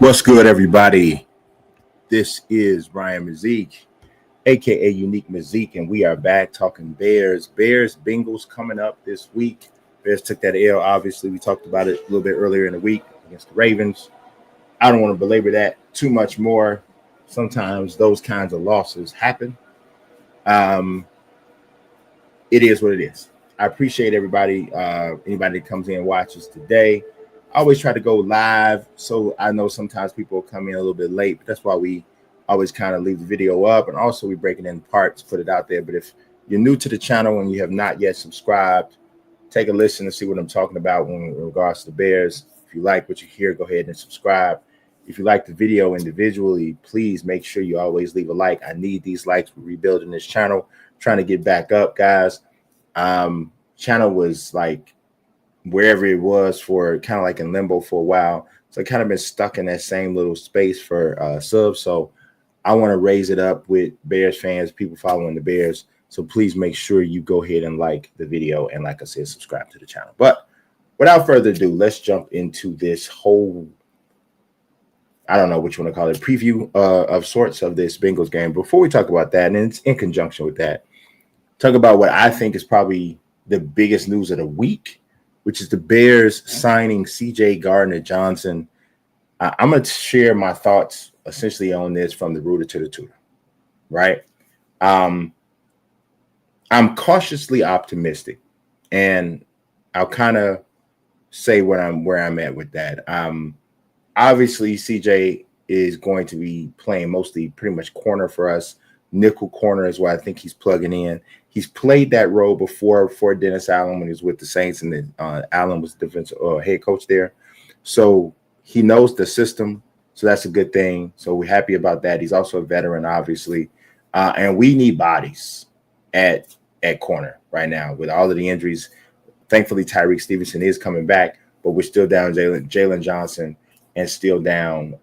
What's good, everybody? This is Brian Mazik, aka Unique Mazik, and we are back talking Bears. Bengals coming up this week. Bears took that L. Obviously, we talked about it a little bit earlier in the week against the Ravens. I don't want to belabor that too much more. Sometimes those kinds of losses happen. Um, it is what it is. I appreciate everybody, anybody that comes in and watches today. I always try to go live, so I know sometimes people come in a little bit late, but that's why we always kind of leave the video up, and also we break it in parts, put it out there. But if you're new to the channel and you have not yet subscribed, take a listen to see what I'm talking about in regards to the Bears. If you like what you hear, go ahead and subscribe. If you like the video individually, please make sure you always leave a like. I need these likes. We're rebuilding this channel, trying to get back up, guys. Channel was like wherever it was for kind of like in limbo for a while. So I kind of been stuck in that same little space for subs. So I want to raise it up with Bears fans, people following the Bears. So please make sure you go ahead and like the video. And like I said, subscribe to the channel. But without further ado, let's jump into this whole, I don't know what you want to call it, preview of sorts of this Bengals game. Before we talk about that, and it's in conjunction with that, talk about what I think is probably the biggest news of the week, which is the Bears signing CJ Gardner Johnson. I'm going to share my thoughts essentially on this from the rooter to the tutor, right? I'm cautiously optimistic, and I'll kind of say where I'm at with that. Obviously, CJ is going to be playing mostly pretty much corner for us. Nickel corner is what I think he's plugging in. He's played that role before for Dennis Allen when he was with the Saints, and then Allen was defensive head coach there. So he knows the system. So that's a good thing. So we're happy about that. He's also a veteran, obviously. And we need bodies at corner right now with all of the injuries. Thankfully, Tyreek Stevenson is coming back, but we're still down Jalen Johnson and still down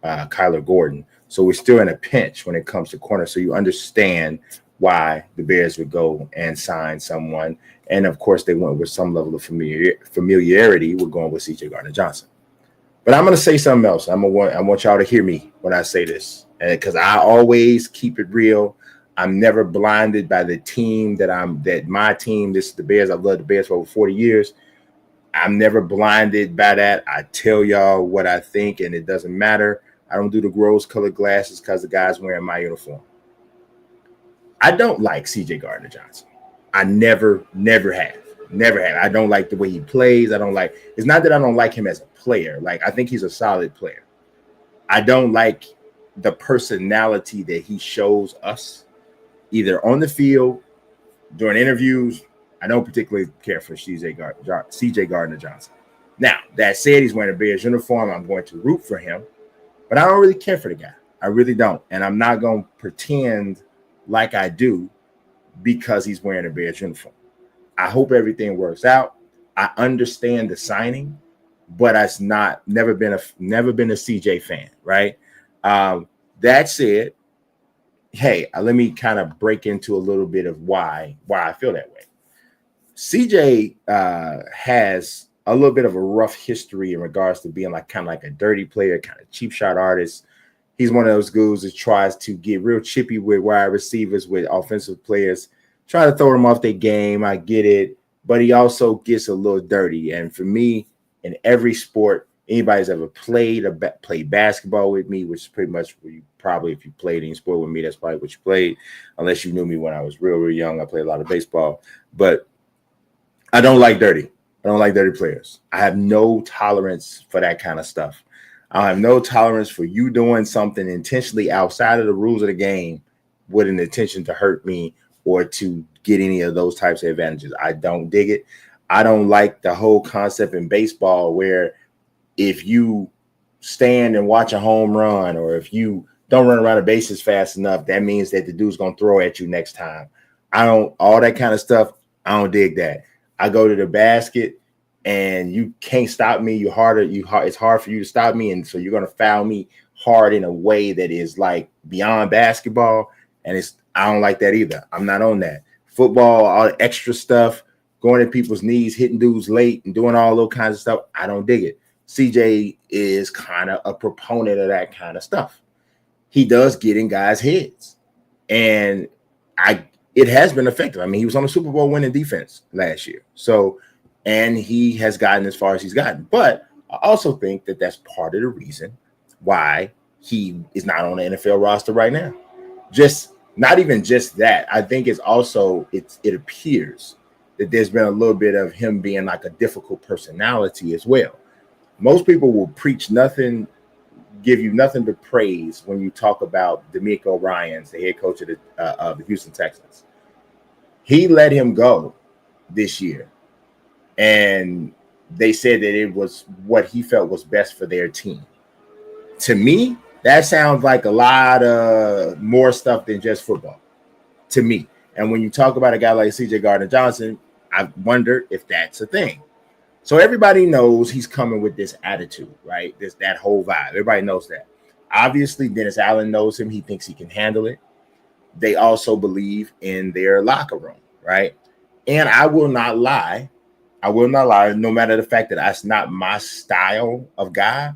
Kyler Gordon. So we're still in a pinch when it comes to corner. So you understand why the Bears would go and sign someone. And, of course, they went with some level of familiarity. We're going with CJ Gardner Johnson. But I'm going to say something else. I want y'all to hear me when I say this, because I always keep it real. I'm never blinded by the team that my team, this is the Bears. I've loved the Bears for over 40 years. I'm never blinded by that. I tell y'all what I think, and it doesn't matter. I don't do the rose-colored glasses because the guy's wearing my uniform. I don't like CJ Gardner Johnson. I never have. I don't like the way he plays. It's not that I don't like him as a player. Like, I think he's a solid player. I don't like the personality that he shows us, either on the field, during interviews. I don't particularly care for CJ Gardner Johnson. Now, that said, he's wearing a Bears uniform. I'm going to root for him, but I don't really care for the guy. I really don't. And I'm not going to pretend like I do because he's wearing a Bears uniform. I hope everything works out. I understand the signing, but I've never been a CJ fan, right? That said, hey, let me kind of break into a little bit of why I feel that way. CJ has a little bit of a rough history in regards to being kind of like a dirty player, kind of cheap shot artist. He's one of those dudes that tries to get real chippy with wide receivers, with offensive players, try to throw them off their game. I get it, but he also gets a little dirty. And for me, in every sport, anybody's ever played basketball with me, which is pretty much if you played any sport with me, that's probably what you played, unless you knew me when I was real young. I played a lot of baseball, but I don't like dirty. I don't like dirty players. I have no tolerance for that kind of stuff. I have no tolerance for you doing something intentionally outside of the rules of the game with an intention to hurt me or to get any of those types of advantages. I don't dig it. I don't like the whole concept in baseball where if you stand and watch a home run, or if you don't run around the bases fast enough, that means that the dude's going to throw at you next time. All that kind of stuff, I don't dig that. I go to the basket and you can't stop me. It's hard for you to stop me. And so you're going to foul me hard in a way that is like beyond basketball. And I don't like that either. I'm not on that. Football, all the extra stuff, going at people's knees, hitting dudes late and doing all those kinds of stuff. I don't dig it. CJ is kind of a proponent of that kind of stuff. He does get in guys' heads, and it has been effective. I mean, he was on the Super Bowl winning defense last year, so and he has gotten as far as he's gotten. But I also think that that's part of the reason why he is not on the NFL roster right now. Just not even just that. I think it's also it appears that there's been a little bit of him being like a difficult personality as well. Most people will preach nothing, give you nothing but praise when you talk about DeMeco Ryans, the head coach of the Houston Texans. He let him go this year, and they said that it was what he felt was best for their team. To me, that sounds like a lot of more stuff than just football to me. And when you talk about a guy like CJ Gardner Johnson, I wonder if that's a thing. So everybody knows he's coming with this attitude, right? That whole vibe. Everybody knows that. Obviously, Dennis Allen knows him. He thinks he can handle it. They also believe in their locker room, right? And I will not lie. No matter the fact that that's not my style of guy,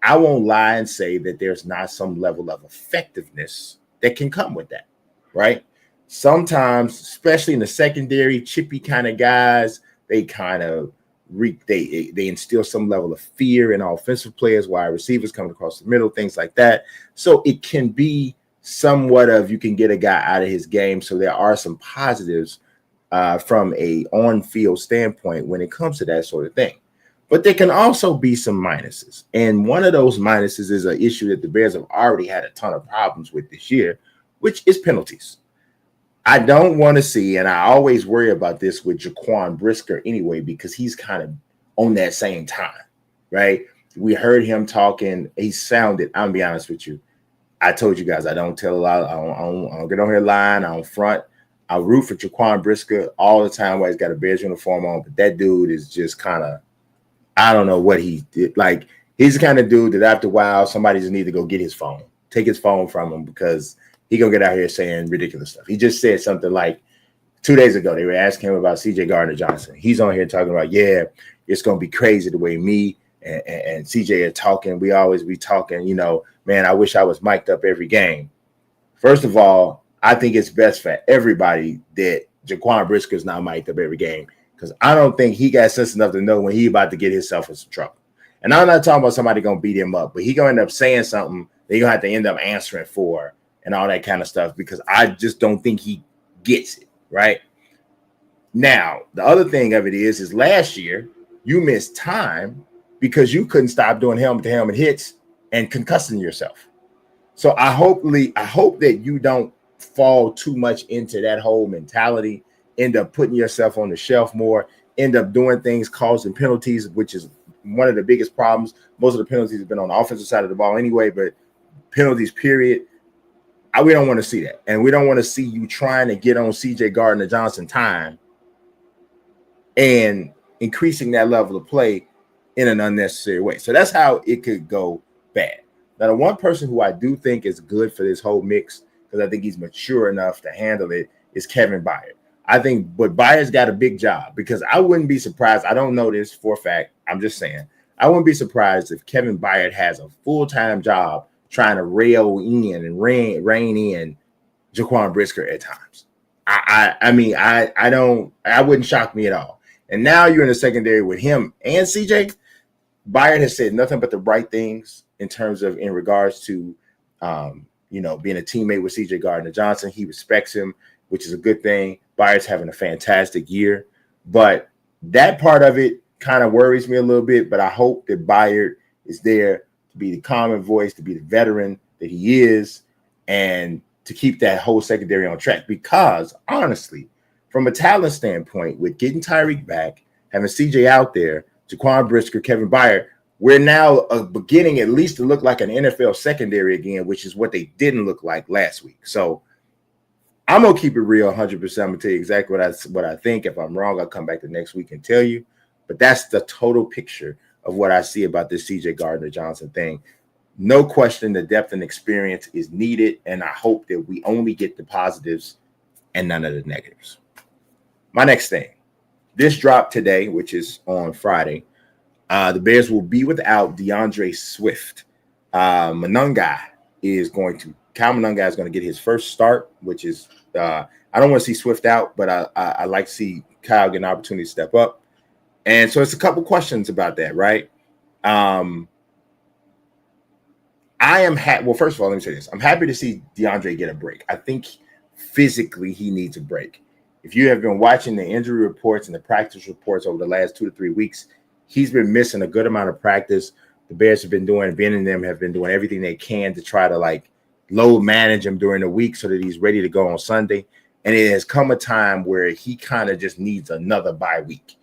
I won't lie and say that there's not some level of effectiveness that can come with that, right? Sometimes, especially in the secondary, chippy kind of guys, they kind of they instill some level of fear in offensive players, wide receivers coming across the middle, things like that. So it can be somewhat of you can get a guy out of his game. So there are some positives from a on-field standpoint when it comes to that sort of thing. But there can also be some minuses. And one of those minuses is an issue that the Bears have already had a ton of problems with this year, which is penalties. I don't want to see, and I always worry about this with Jaquan Brisker anyway, because he's kind of on that same time, right? We heard him talking. He sounded, I'm going to be honest with you. I told you guys, I don't tell a lot. I don't get on here lying. I don't front. I root for Jaquan Brisker all the time while he's got a Bears uniform on, but that dude is just kind of, I don't know what he did. Like, he's the kind of dude that after a while, somebody just need to go get his phone, take his phone from him, because he gonna get out here saying ridiculous stuff. He just said something like 2 days ago, they were asking him about CJ Gardner Johnson. He's on here talking about, yeah, it's gonna be crazy the way me and CJ are talking. We always be talking, man, I wish I was mic'd up every game. First of all, I think it's best for everybody that Jaquan Brisker is not mic'd up every game, because I don't think he got sense enough to know when he about to get himself in some trouble. And I'm not talking about somebody going to beat him up, but he going to end up saying something that you're going to have to end up answering for and all that kind of stuff, because I just don't think he gets it, right? Now, the other thing of it is last year you missed time because you couldn't stop doing helmet-to-helmet hits and concussing yourself. So I hope that you don't fall too much into that whole mentality, end up putting yourself on the shelf more, end up doing things causing penalties, which is one of the biggest problems. Most of the penalties have been on the offensive side of the ball anyway, but penalties, period. We don't want to see that. And we don't want to see you trying to get on CJ Gardner Johnson time and increasing that level of play in an unnecessary way. So that's how it could go bad. Now, the one person who I do think is good for this whole mix, because I think he's mature enough to handle it, is Kevin Byard. I think, but Byard's got a big job, because I wouldn't be surprised. I don't know this for a fact. I'm just saying. I wouldn't be surprised if Kevin Byard has a full-time job trying to rail in and rein in Jaquan Brisker at times. I mean, I wouldn't shock me at all. And now you're in the secondary with him and CJ. Byard has said nothing but the right things in regards to, being a teammate with CJ Gardner Johnson. He respects him, which is a good thing. Byard's having a fantastic year, but that part of it kind of worries me a little bit. But I hope that Byard is there to be the common voice, to be the veteran that he is, and to keep that whole secondary on track. Because honestly, from a talent standpoint, with getting Tyreek back, having CJ out there, Jaquan Brisker, Kevin Byard, we're now beginning at least to look like an NFL secondary again, which is what they didn't look like last week. So I'm going to keep it real 100%. I'm going to tell you exactly what I think. If I'm wrong, I'll come back the next week and tell you. But that's the total picture of what I see about this CJ Gardner Johnson thing. No question, the depth and experience is needed, and I hope that we only get the positives and none of the negatives. My next thing, this dropped today, which is on Friday. The Bears will be without DeAndre Swift. Monangai Kyle Monangai is going to get his first start, which is, I don't want to see Swift out, but I like to see Kyle get an opportunity to step up. And so it's a couple questions about that, right? Well, first of all, let me say this. I'm happy to see DeAndre get a break. I think physically he needs a break. If you have been watching the injury reports and the practice reports over the last 2 to 3 weeks, he's been missing a good amount of practice. The Bears have been doing everything they can to try to load manage him during the week so that he's ready to go on Sunday. And it has come a time where he kind of just needs another bye week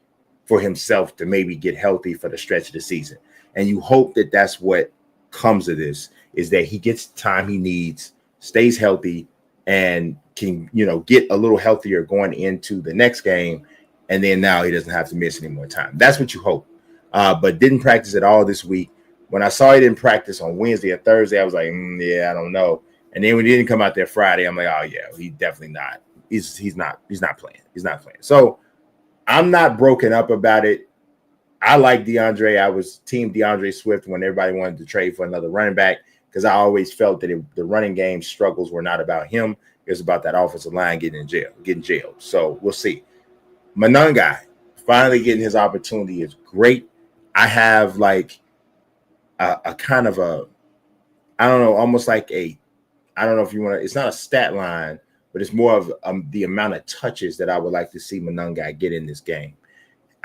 for himself to maybe get healthy for the stretch of the season. And you hope that that's what comes of this, is that he gets the time he needs, stays healthy, and can, get a little healthier going into the next game. And then now he doesn't have to miss any more time. That's what you hope. But didn't practice at all this week. When I saw he didn't practice on Wednesday or Thursday, I was like, yeah, I don't know. And then when he didn't come out there Friday, I'm like, oh yeah, he definitely not. He's not playing. He's not playing. So I'm not broken up about it. I like DeAndre. I was team DeAndre Swift when everybody wanted to trade for another running back, because I always felt that the running game struggles were not about him. It was about that offensive line getting jailed. So we'll see. Monangai finally getting his opportunity is great. I have a kind of I don't know, almost I don't know if you want to, it's not a stat line, but it's more of the amount of touches that I would like to see Monangai get in this game.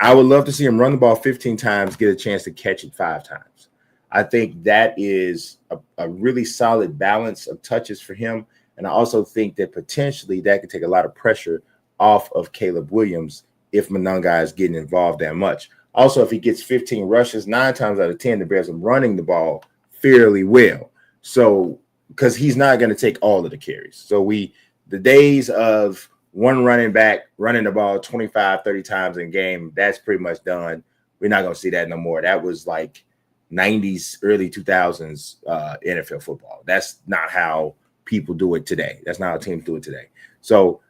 I would love to see him run the ball 15 times, get a chance to catch it 5 times. I think that is a really solid balance of touches for him. And I also think that potentially that could take a lot of pressure off of Caleb Williams if Monangai is getting involved that much. Also, if he gets 15 rushes, 9 times out of 10, the Bears are running the ball fairly well. So, because he's not going to take all of the carries. So the days of one running back running the ball 25, 30 times in a game, that's pretty much done. We're not going to see that no more. That was 90s, early 2000s NFL football. That's not how people do it today. That's not how teams do it today. So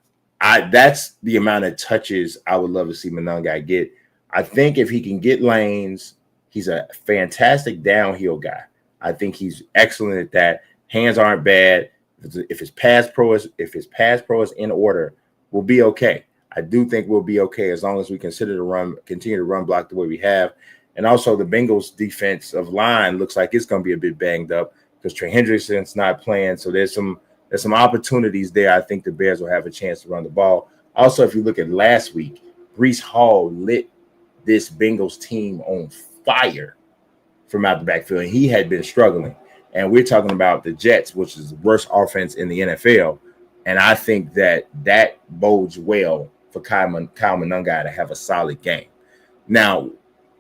that's the amount of touches I would love to see Monangai get. I think if he can get lanes, he's a fantastic downhill guy. I think he's excellent at that. Hands aren't bad. If his pass pro is in order, we'll be okay. I do think we'll be okay as long as we continue to run block the way we have. And also the Bengals defensive line looks like it's going to be a bit banged up because Trey Hendrickson's not playing. So there's some opportunities there. I think the Bears will have a chance to run the ball. Also, if you look at last week, Breece Hall lit this Bengals team on fire from out the backfield. And he had been struggling. And we're talking about the Jets, which is the worst offense in the NFL. And I think that bodes well for Kyle Monangai to have a solid game. Now,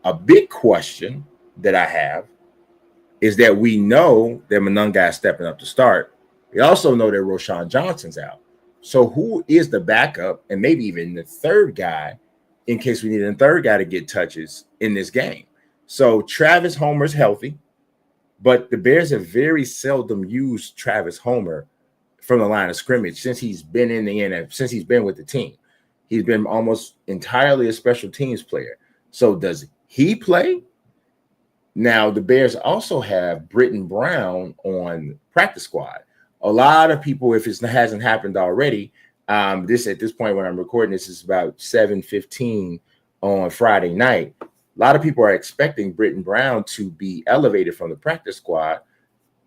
a big question that I have is that we know that Monangai is stepping up to start. We also know that Roschon Johnson's out. So who is the backup and maybe even the third guy in case we need a third guy to get touches in this game? So Travis Homer's healthy, but the Bears have very seldom used Travis Homer from the line of scrimmage since he's been in the NFL, since he's been with the team. He's been almost entirely a special teams player. So does he play? Now, the Bears also have Britton Brown on practice squad. A lot of people, if it hasn't happened already, at this point when I'm recording this is about 7:15 on Friday night. A lot of people are expecting Britton Brown to be elevated from the practice squad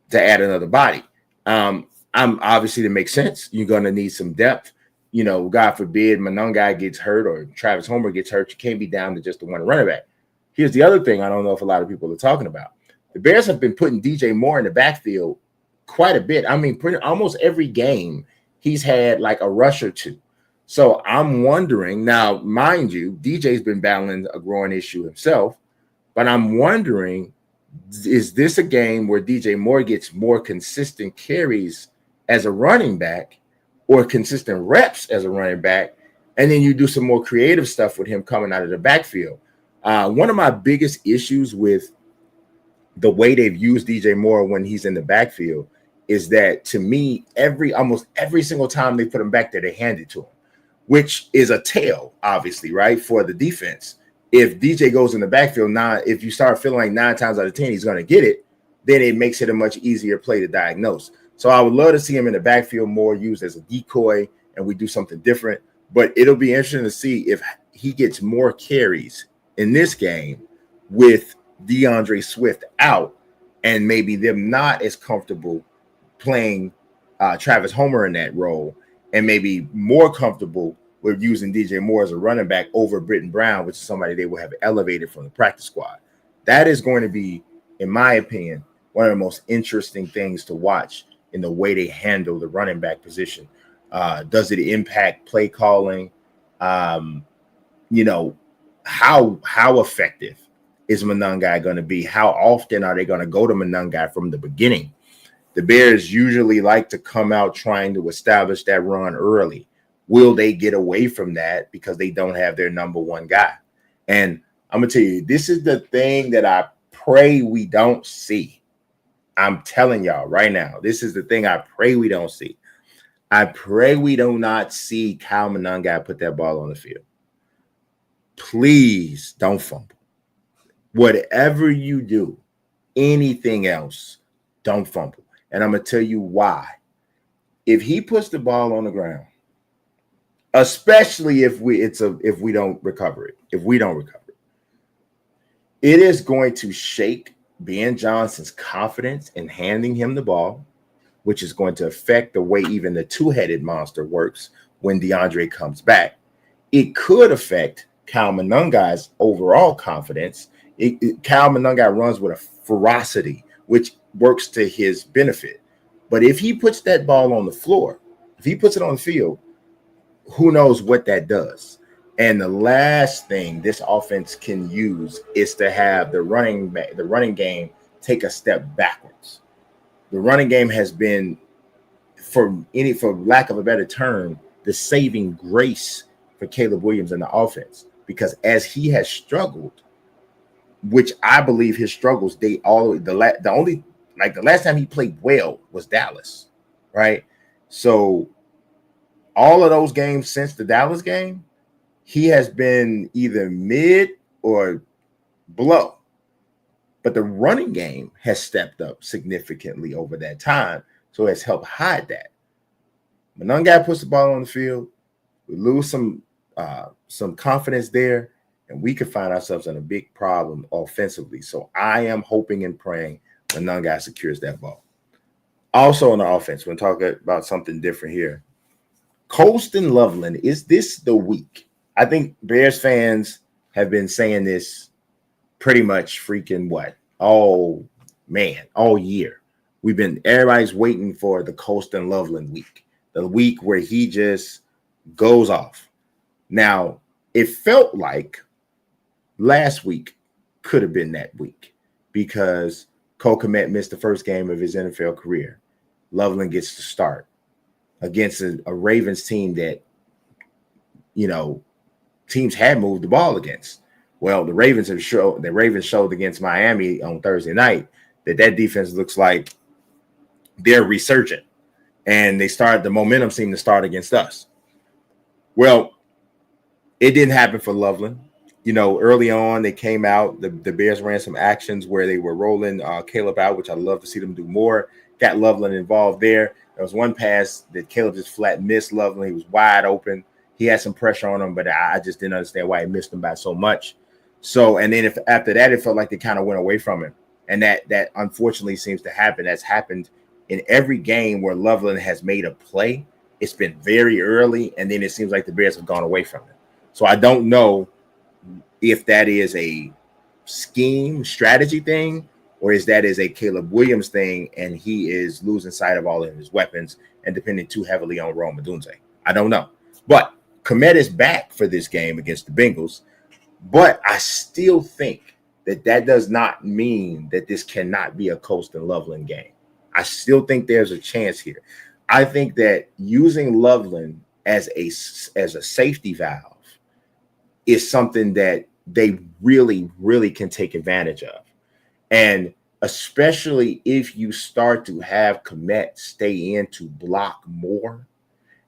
to add another body. I'm obviously, to make sense, you're going to need some depth. God forbid Monangai gets hurt or Travis Homer gets hurt. You can't be down to just the one running back. Here's the other thing I don't know if a lot of people are talking about. The Bears have been putting DJ Moore in the backfield quite a bit. I mean, almost every game he's had a rush or two. So I'm wondering now, mind you, DJ's been battling a growing issue himself, but I'm wondering, is this a game where DJ Moore gets more consistent carries as a running back or consistent reps as a running back, and then you do some more creative stuff with him coming out of the backfield? One of my biggest issues with the way they've used DJ Moore when he's in the backfield is that, to me, almost every single time they put him back there, they hand it to him, which is a tell, obviously, right, for the defense. if DJ goes in the backfield, if you start feeling like 9 times out of 10 he's going to get it, then it makes it a much easier play to diagnose. So I would love to see him in the backfield more, used as a decoy, and we do something different. But it'll be interesting to see if he gets more carries in this game with DeAndre Swift out, and maybe them not as comfortable playing Travis Homer in that role, and maybe more comfortable with using DJ Moore as a running back over Britton Brown, which is somebody they will have elevated from the practice squad. That is going to be, in my opinion, one of the most interesting things to watch in the way they handle the running back position. Does it impact play calling? You know, how effective is Monangai going to be? How often are they going to go to Monangai from the beginning? The Bears usually like to come out trying to establish that run early. Will they get away from that because they don't have their number one guy? And I'm going to tell you, this is the thing that I pray we don't see. I'm telling y'all right now, this is the thing I pray we don't see. I pray we do not see Kyle Monangai put that ball on the field. Please don't fumble. Whatever you do, anything else, don't fumble. And I'm going to tell you why. If he puts the ball on the ground, especially if we don't recover it, it is going to shake Ben Johnson's confidence in handing him the ball, which is going to affect the way even the two-headed monster works when DeAndre comes back. It could affect Kyle Monangai's overall confidence. Kyle Monangai runs with a ferocity, which works to his benefit. But if he puts that ball on the floor, if he puts it on the field, who knows what that does? And the last thing this offense can use is to have the running game take a step backwards. The running game has been, for lack of a better term, the saving grace for Caleb Williams in the offense, because as he has struggled, which I believe his struggles the last time he played well was Dallas, right? So all of those games since the Dallas game, he has been either mid or below. But the running game has stepped up significantly over that time, so it's helped hide that. Monangai puts the ball on the field, we lose some confidence there, and we could find ourselves in a big problem offensively. So I am hoping and praying Monangai secures that ball. Also on the offense, we're talking about something different here. Colston Loveland, is this the week? I think Bears fans have been saying this pretty much all year. Everybody's waiting for the Colston Loveland week, the week where he just goes off. Now, it felt like last week could have been that week because Cole Kmet missed the first game of his NFL career. Loveland gets to start against a Ravens team that, teams had moved the ball against. Well, the Ravens showed against Miami on Thursday night that defense looks like they're resurgent, and the momentum seemed to start against us. Well, it didn't happen for Loveland. Early on they came out, the Bears ran some actions where they were rolling Caleb out, which I'd love to see them do more. Got Loveland involved there. There was one pass that Caleb just flat missed Loveland. He was wide open. He had some pressure on him, but I just didn't understand why he missed him by so much. So, and then after that, it felt like they kind of went away from him. And that unfortunately seems to happen. That's happened in every game where Loveland has made a play. It's been very early, and then it seems like the Bears have gone away from him. So I don't know if that is a strategy thing, or is a Caleb Williams thing, and he is losing sight of all of his weapons and depending too heavily on Rome Odunze. I don't know. But Kmet is back for this game against the Bengals. But I still think that does not mean that this cannot be a Colston Loveland game. I still think there's a chance here. I think that using Loveland as a safety valve is something that they really, really can take advantage of. And especially if you start to have Kmet stay in to block more,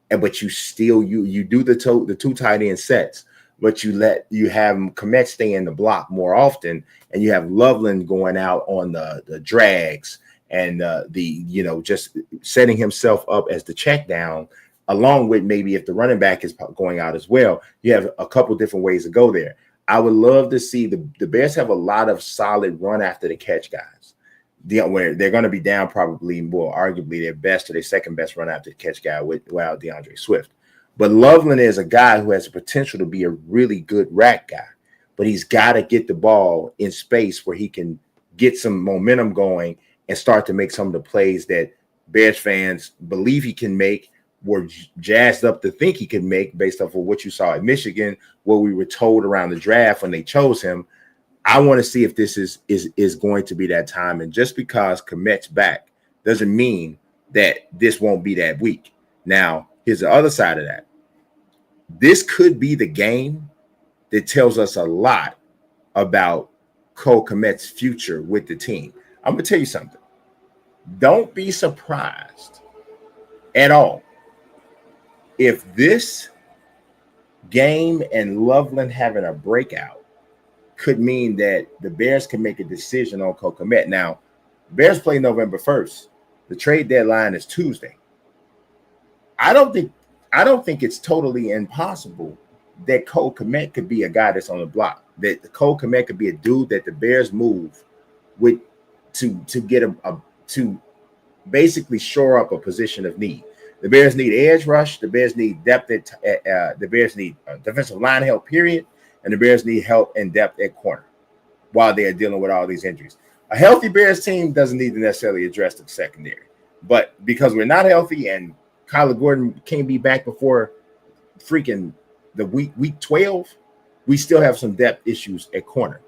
but you still you do the two tight end sets. but you have Komet stay in the block more often, and you have Loveland going out on the drags and just setting himself up as the check down, along with maybe if the running back is going out as well. You have a couple different ways to go there. I would love to see the Bears have a lot of solid run after the catch guys. Where they're going to be down probably, well, arguably their best or their second best run after the catch guy without DeAndre Swift. But Loveland is a guy who has the potential to be a really good rack guy, but he's got to get the ball in space where he can get some momentum going and start to make some of the plays that Bears fans believe he can make, were jazzed up to think he could make based off of what you saw at Michigan, what we were told around the draft when they chose him. I want to see if this is going to be that time. And just because Komet's back doesn't mean that this won't be that week. Now, here's the other side of that. This could be the game that tells us a lot about Cole Komet's future with the team. I'm going to tell you something. Don't be surprised at all if this game and Loveland having a breakout could mean that the Bears can make a decision on Cole Kmet. Now, Bears play November 1st. The trade deadline is Tuesday. I don't think it's totally impossible that Cole Kmet could be a guy that's on the block. That Cole Kmet could be a dude that the Bears move with to get to basically shore up a position of need. The Bears need edge rush. The Bears need depth the Bears need defensive line help, period. And the Bears need help and depth at corner while they are dealing with all these injuries. A healthy Bears team doesn't need to necessarily address the secondary. But because we're not healthy and Kyler Gordon can't be back before freaking the week 12, we still have some depth issues at corner.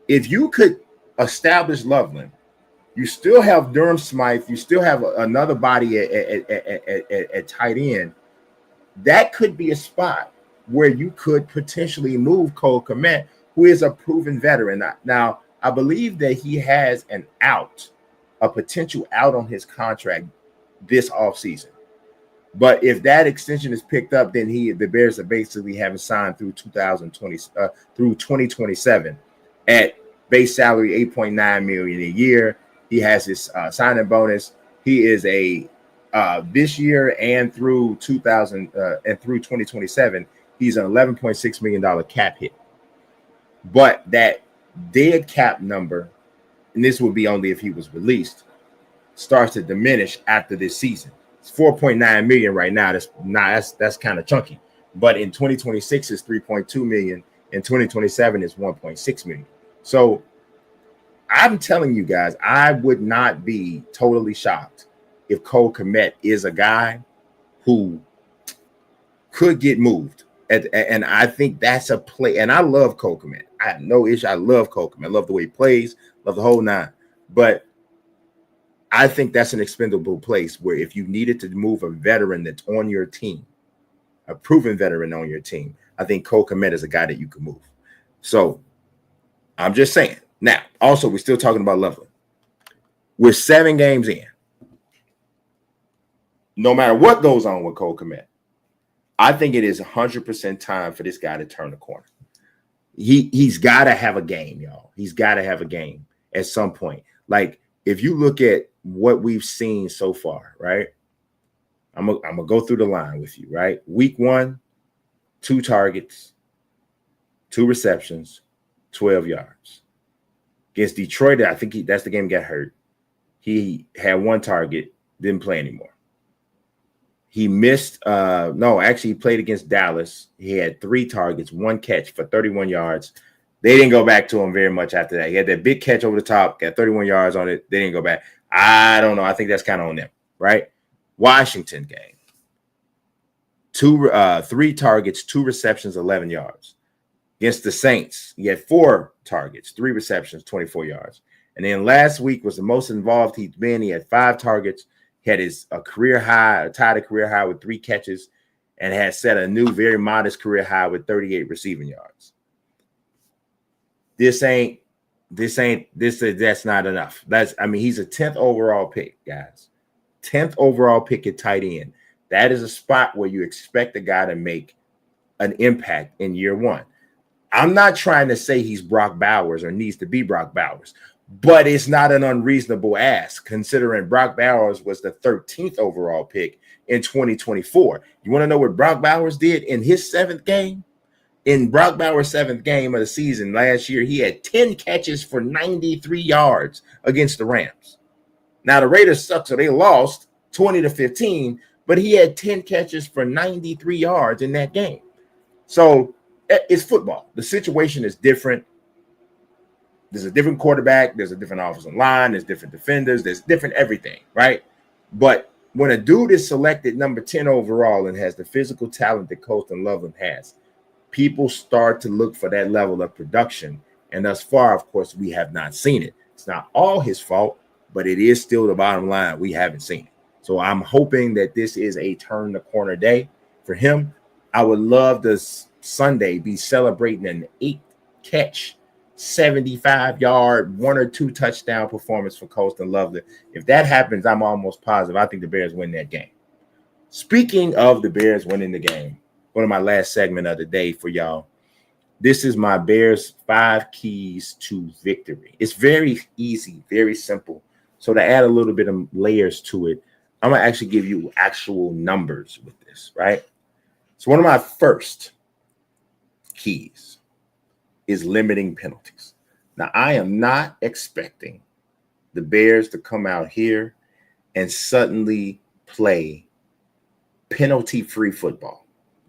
If you could establish Loveland, you still have Durham Smythe, you still have another body at tight end. That could be a spot where you could potentially move Cole Kmet, who is a proven veteran. Now, I believe that he has a potential out on his contract this offseason. But if that extension is picked up, then the Bears are basically having signed through 2027 at base salary $8.9 million a year. He has his signing bonus. He is this year and through 2027. He's an $11.6 million cap hit. But that dead cap number, and this would be only if he was released, starts to diminish after this season. It's $4.9 million right now. That's kind of chunky. But in 2026 it's $3.2 million. In 2027 it's $1.6 million. So I'm telling you guys, I would not be totally shocked if Cole Kmet is a guy who could get moved. And I think that's a play. And I love Cole Kmet. I have no issue. I love Cole Kmet. I love the way he plays. Love the whole nine. But I think that's an expendable place where if you needed to move a veteran that's on your team, a proven veteran on your team, I think Cole Kmet is a guy that you can move. So I'm just saying. Now, also, we're still talking about Loveland. We're 7 games in. No matter what goes on with Cole Kmet, I think it is 100% time for this guy to turn the corner. He's got to have a game, y'all. He's got to have a game at some point. Like, if you look at what we've seen so far, right? I'm gonna go through the line with you, right? Week 1, 2 targets, 2 receptions, 12 yards. Against Detroit, I think that's the game he got hurt. He had 1 target, didn't play anymore. He missed, he played against Dallas. He had 3 targets, 1 catch for 31 yards. They didn't go back to him very much after that. He had that big catch over the top, got 31 yards on it. They didn't go back. I don't know. I think that's kind of on them, right? Washington game. 3 targets, 2 receptions, 11 yards. Against the Saints, he had 4 targets, 3 receptions, 24 yards. And then last week was the most involved he's been. He had 5 targets. He had tied a career high with 3 catches, and had set a new, very modest career high with 38 receiving yards. That's not enough. He's a 10th overall pick, guys. 10th overall pick at tight end. That is a spot where you expect a guy to make an impact in year one. I'm not trying to say he's Brock Bowers or needs to be Brock Bowers, but it's not an unreasonable ask considering Brock Bowers was the 13th overall pick in 2024. You want to know what Brock Bowers did in his seventh game? In Brock Bowers' seventh game of the season last year, he had 10 catches for 93 yards against the Rams. Now, the Raiders suck, so they lost 20-15, but he had 10 catches for 93 yards in that game. So it's football. The situation is different. There's a different quarterback. There's a different offensive line. There's different defenders. There's different everything, right? But when a dude is selected number 10 overall and has the physical talent that Colston Loveland has, people start to look for that level of production. And thus far, of course, we have not seen it. It's not all his fault, but it is still the bottom line. We haven't seen it. So I'm hoping that this is a turn the corner day for him. I would love this Sunday be celebrating an 8-catch, 75-yard, 1 or 2 touchdown performance for Colston Loveland. If that happens, I'm almost positive. I think the Bears win that game. Speaking of the Bears winning the game, one of my last segment of the day for y'all. This is my Bears 5 keys to victory. It's very easy, very simple. So to add a little bit of layers to it, I'm going to actually give you actual numbers with this, right? So one of my first keys is limiting penalties. Now, I am not expecting the Bears to come out here and suddenly play penalty-free football.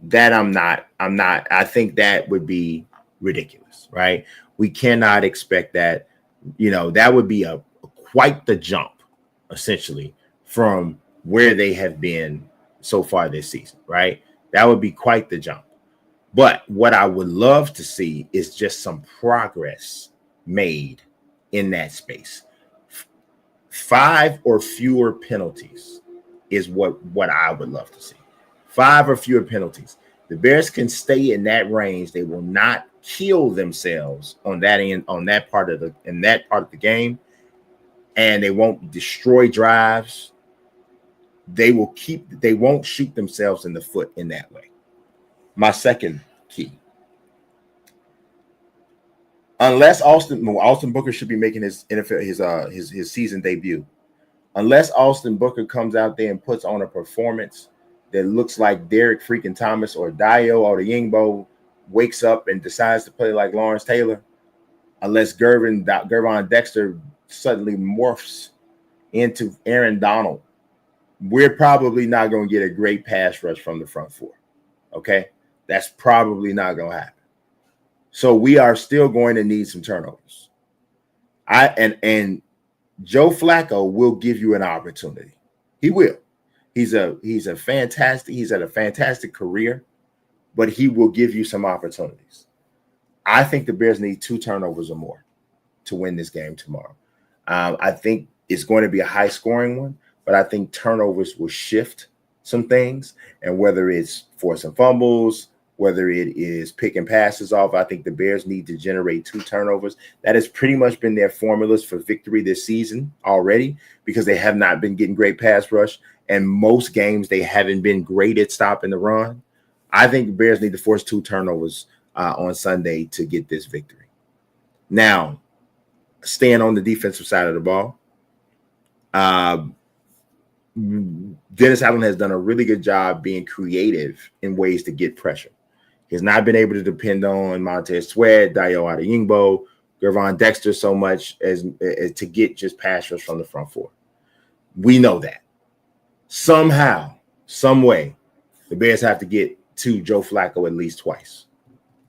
That I'm not. I think that would be ridiculous, right? We cannot expect that. That would be quite the jump, essentially, from where they have been so far this season, right? That would be quite the jump. But what I would love to see is just some progress made in that space. 5 or fewer penalties is what I would love to see. 5 or fewer penalties. The Bears can stay in that range. They will not kill themselves on that end, on that part of the game, and they won't destroy drives. They won't shoot themselves in the foot in that way. My second key. Unless Austin Booker should be making his NFL his season debut. Unless Austin Booker comes out there and puts on a performance that looks like Derek freaking Thomas or Dayo Odeyingbo wakes up and decides to play like Lawrence Taylor, unless Gervon Dexter suddenly morphs into Aaron Donald, we're probably not going to get a great pass rush from the front four. Okay? That's probably not going to happen. So we are still going to need some turnovers. And Joe Flacco will give you an opportunity. He will. He's had a fantastic career, but he will give you some opportunities. I think the Bears need 2 turnovers or more to win this game tomorrow. I think it's going to be a high scoring one, but I think turnovers will shift some things. And whether it's forcing fumbles, whether it is picking passes off, I think the Bears need to generate 2 turnovers. That has pretty much been their formulas for victory this season already, because they have not been getting great pass rush. And most games, they haven't been great at stopping the run. I think the Bears need to force 2 turnovers on Sunday to get this victory. Now, staying on the defensive side of the ball, Dennis Allen has done a really good job being creative in ways to get pressure. He's not been able to depend on Montez Sweat, Dayo Odeyingbo, Gervon Dexter so much as to get just pass rush from the front four. We know that. Somehow, some way, the Bears have to get to Joe Flacco at least twice.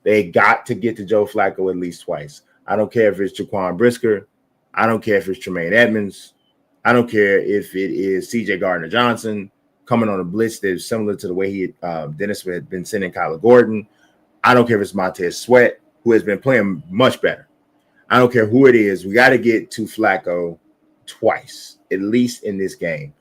They got to get to Joe Flacco at least twice. I don't care if it's Jaquan Brisker. I don't care if it's Tremaine Edmonds. I don't care if it is CJ Gardner Johnson coming on a blitz that is similar to the way Dennis had been sending Kyler Gordon. I don't care if it's Montez Sweat, who has been playing much better. I don't care who it is. We got to get to Flacco twice, at least in this game.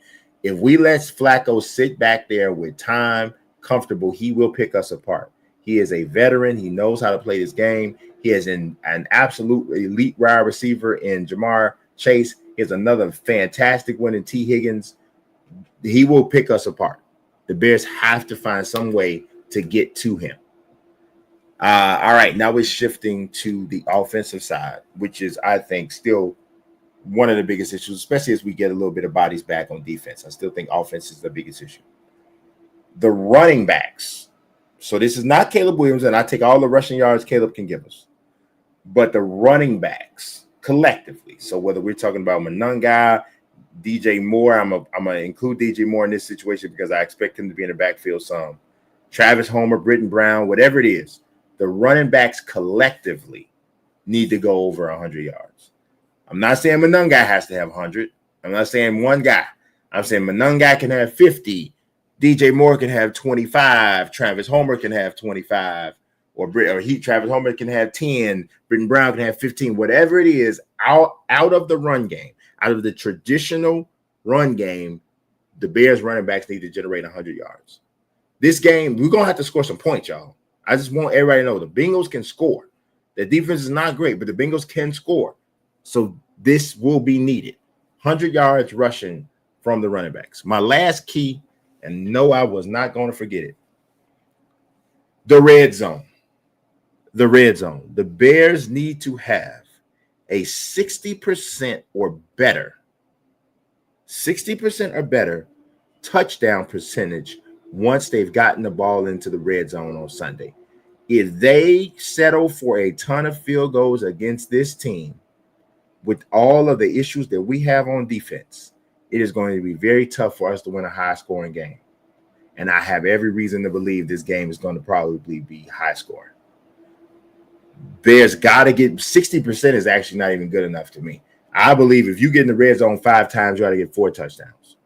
If we let Flacco sit back there with time, comfortable, he will pick us apart. He is a veteran. He knows how to play this game. He has an absolute elite wide receiver in Jamar Chase. He has another fantastic one in T. Higgins. He will pick us apart. The Bears have to find some way to get to him. All right, now we're shifting to the offensive side, which is, I think, still one of the biggest issues, especially as we get a little bit of bodies back on defense. I still think offense is the biggest issue. The running backs. So this is not Caleb Williams, and I take all the rushing yards Caleb can give us. But the running backs collectively. So whether we're talking about Monangai, DJ Moore, I'm gonna include DJ Moore in this situation because I expect him to be in the backfield some. Travis Homer, Britton Brown, whatever it is, the running backs collectively need to go over 100 yards. I'm not saying Monangai has to have 100. I'm not saying one guy. I'm saying Monangai can have 50. DJ Moore can have 25. Travis Homer can have 25. Travis Homer can have 10. Britton Brown can have 15. Whatever it is, out of the run game, out of the traditional run game, the Bears running backs need to generate 100 yards. This game, we're going to have to score some points, y'all. I just want everybody to know the Bengals can score. The defense is not great, but the Bengals can score. So this will be needed. 100 yards rushing from the running backs. My last key, and no, I was not going to forget it. The red zone. The red zone. The Bears need to have a 60% or better, 60% or better touchdown percentage once they've gotten the ball into the red zone on Sunday. If they settle for a ton of field goals against this team, with all of the issues that we have on defense, it is going to be very tough for us to win a high-scoring game. And I have every reason to believe this game is going to probably be high-scoring. Bears got to get 60% is actually not even good enough to me. I believe if you get in the red zone 5 times, you ought to get 4 touchdowns.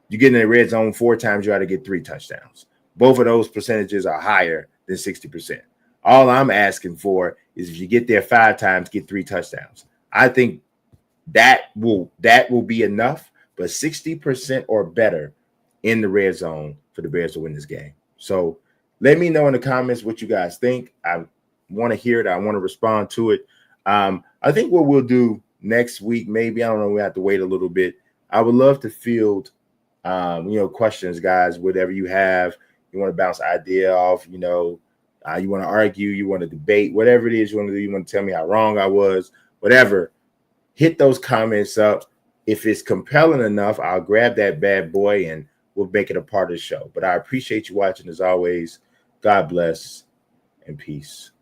You get in the red zone 4 times, you ought to get 3 touchdowns. Both of those percentages are higher than 60%. All I'm asking for is if you get there 5 times, get 3 touchdowns. I think that will be enough, but 60% or better in the red zone for the Bears to win this game. So let me know in the comments what you guys think. I want to hear it. I want to respond to it. I think what we'll do next week, maybe, I don't know, we have to wait a little bit. I would love to field, questions, guys, whatever you have. You want to bounce idea off, you want to argue, you want to debate, whatever it is you want to do. You want to tell me how wrong I was, whatever. Hit those comments up. If it's compelling enough, I'll grab that bad boy and we'll make it a part of the show. But I appreciate you watching as always. God bless and peace.